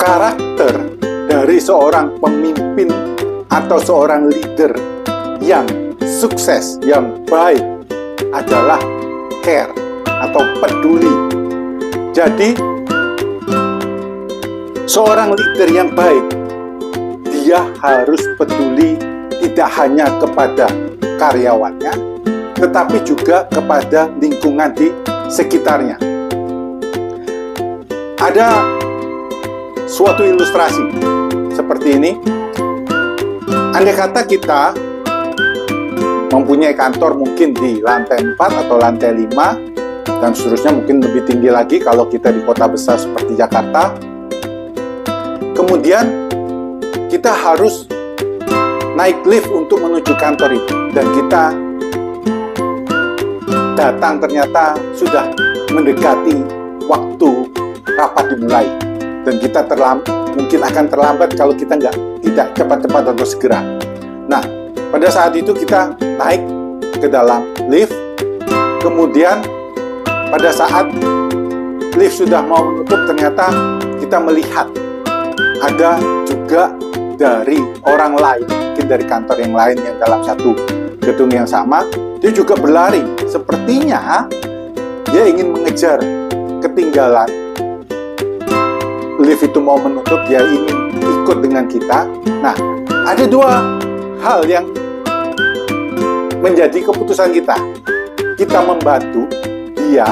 karakter dari seorang pemimpin atau seorang leader yang sukses, yang baik adalah care atau peduli. Jadi, seorang leader yang baik, dia harus peduli tidak hanya kepada karyawannya, tetapi juga kepada lingkungan di sekitarnya. Ada suatu ilustrasi seperti ini. Andai kata kita mempunyai kantor mungkin di lantai 4 atau lantai 5, dan seterusnya mungkin lebih tinggi lagi kalau kita di kota besar seperti Jakarta. Kemudian kita harus naik lift untuk menuju kantor itu, dan kita datang ternyata sudah mendekati waktu rapat dimulai, dan kita mungkin akan terlambat kalau kita tidak cepat-cepat atau segera. Nah, pada saat itu kita naik ke dalam lift, kemudian pada saat lift sudah mau menutup, ternyata kita melihat ada juga dari orang lain, mungkin dari kantor yang lain yang dalam satu gedung yang sama, dia juga berlari. Sepertinya dia ingin mengejar ketinggalan. Lift itu mau menutup, dia ingin ikut dengan kita. Nah, ada dua hal yang menjadi keputusan kita. Kita membantu dia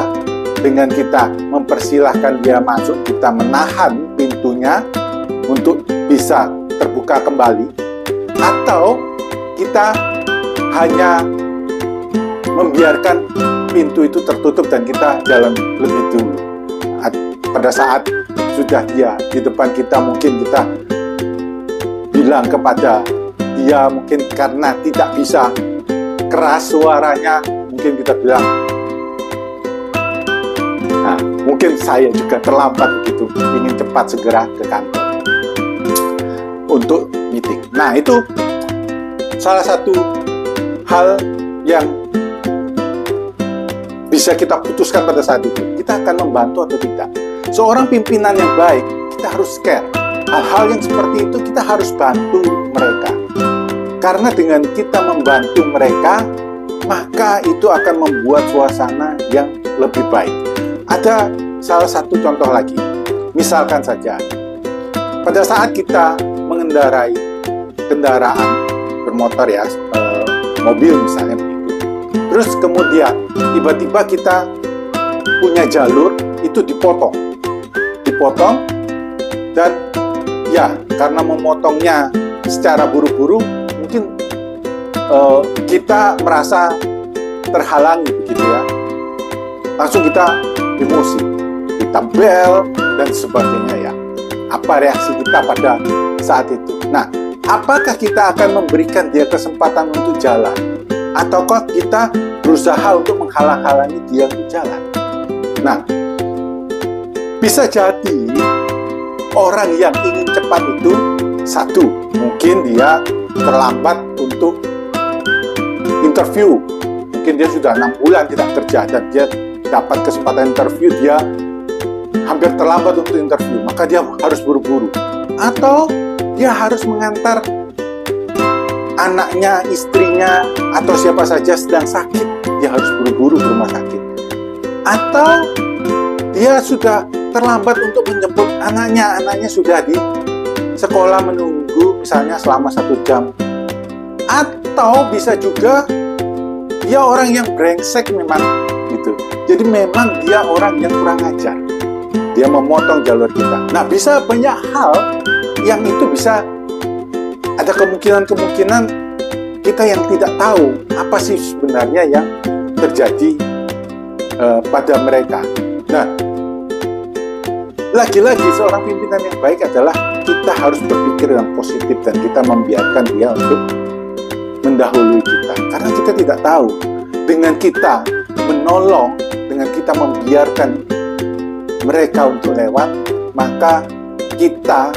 dengan kita mempersilahkan dia masuk, kita menahan pintunya untuk bisa terbuka kembali, atau kita hanya membiarkan pintu itu tertutup dan kita jalan lebih dulu. Pada saat sudah dia di depan kita, mungkin kita bilang kepada dia, mungkin karena tidak bisa keras suaranya, mungkin kita bilang, nah, mungkin saya juga terlambat begitu, ingin cepat segera ke kantor untuk meeting. Nah, itu salah satu hal yang bisa kita putuskan pada saat itu. Kita akan membantu atau tidak. Seorang pimpinan yang baik, kita harus care. Hal-hal yang seperti itu kita harus bantu mereka. Karena dengan kita membantu mereka, maka itu akan membuat suasana yang lebih baik. Ada salah satu contoh lagi. Misalkan saja, pada saat kita mengendarai kendaraan bermotor ya, mobil misalnya begitu. Terus kemudian tiba-tiba kita punya jalur itu dipotong, dan ya karena memotongnya secara buru-buru, mungkin kita merasa terhalangi begitu ya. Langsung kita emosi, kita bel dan sebagainya ya. Apa reaksi kita pada saat itu? Nah, apakah kita akan memberikan dia kesempatan untuk jalan? Ataukah kita berusaha untuk menghalang-halangi dia untuk jalan? Nah, bisa jadi orang yang ingin cepat itu, satu, mungkin dia terlambat untuk interview. Mungkin dia sudah 6 bulan tidak kerja dan dia dapat kesempatan interview, dia hampir terlambat untuk interview, maka dia harus buru-buru. Atau dia harus mengantar anaknya, istrinya, atau siapa saja sedang sakit, dia harus buru-buru ke rumah sakit. Atau dia sudah terlambat untuk menjemput anaknya sudah di sekolah menunggu misalnya selama 1 jam. Atau bisa juga dia orang yang brengsek memang gitu. Jadi memang dia orang yang kurang ajar. Dia memotong jalur kita. Nah, bisa banyak hal yang itu bisa ada kemungkinan-kemungkinan kita yang tidak tahu apa sih sebenarnya yang terjadi pada mereka. Nah, lagi-lagi seorang pimpinan yang baik adalah kita harus berpikir yang positif dan kita membiarkan dia untuk mendahului kita. Karena kita tidak tahu, dengan kita menolong, dengan kita membiarkan mereka untuk lewat, maka kita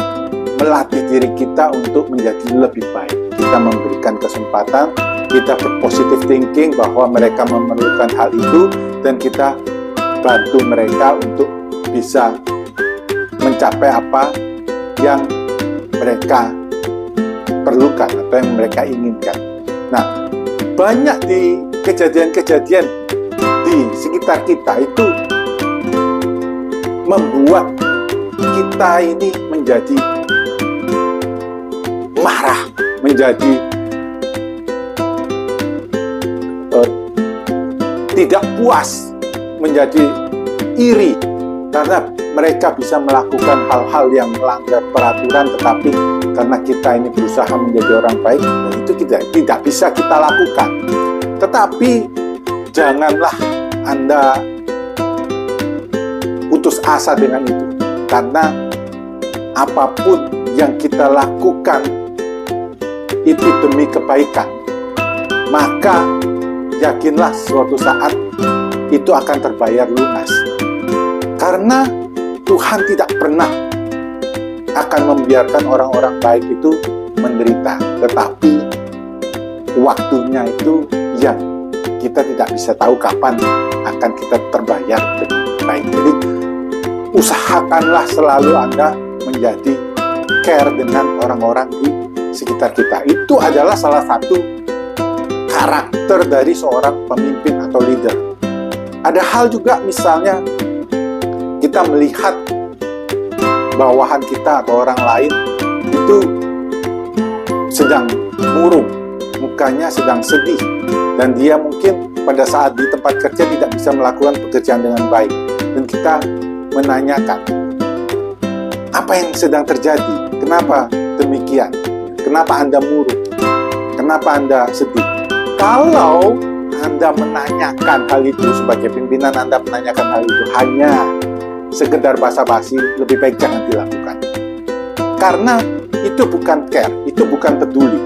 melatih diri kita untuk menjadi lebih baik. Kita memberikan kesempatan, kita berpositif thinking bahwa mereka memerlukan hal itu, dan kita bantu mereka untuk bisa mencapai apa yang mereka perlukan atau yang mereka inginkan. Nah, banyak di kejadian-kejadian di sekitar kita itu membuat kita ini menjadi marah, menjadi tidak puas, menjadi iri karena mereka bisa melakukan hal-hal yang melanggar peraturan, tetapi karena kita ini berusaha menjadi orang baik, itu tidak bisa kita lakukan. Tetapi janganlah Anda putus asa dengan itu, karena apapun yang kita lakukan itu demi kebaikan, maka yakinlah suatu saat itu akan terbayar lunas. Karena Tuhan tidak pernah akan membiarkan orang-orang baik itu menderita, tetapi waktunya itu yang kita tidak bisa tahu kapan akan kita terbayar dengan baik. Jadi usahakanlah selalu Anda menjadi care dengan orang-orang di sekitar kita. Itu adalah salah satu karakter dari seorang pemimpin atau leader. Ada hal juga, misalnya kita melihat bawahan kita atau orang lain itu sedang murung, mukanya sedang sedih, dan dia mungkin pada saat di tempat kerja tidak bisa melakukan pekerjaan dengan baik, dan kita menanyakan, apa yang sedang terjadi? Kenapa demikian? Kenapa Anda murung? Kenapa Anda sedih? Kalau Anda menanyakan hal itu sebagai pimpinan, Anda menanyakan hal itu hanya sekedar basa-basi, lebih baik jangan dilakukan. Karena itu bukan care, itu bukan peduli.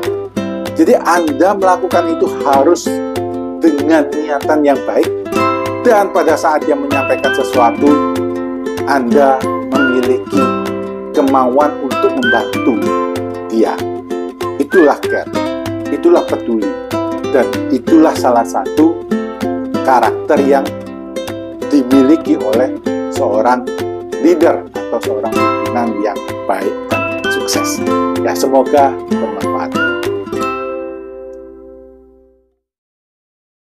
Jadi Anda melakukan itu harus dengan niatan yang baik, dan pada saat dia menyampaikan sesuatu, Anda memiliki kemauan untuk membantu dia. Itulah care, itulah peduli, dan itulah salah satu karakter yang dimiliki oleh seorang leader atau seorang pimpinan yang baik dan sukses. Ya, semoga bermanfaat.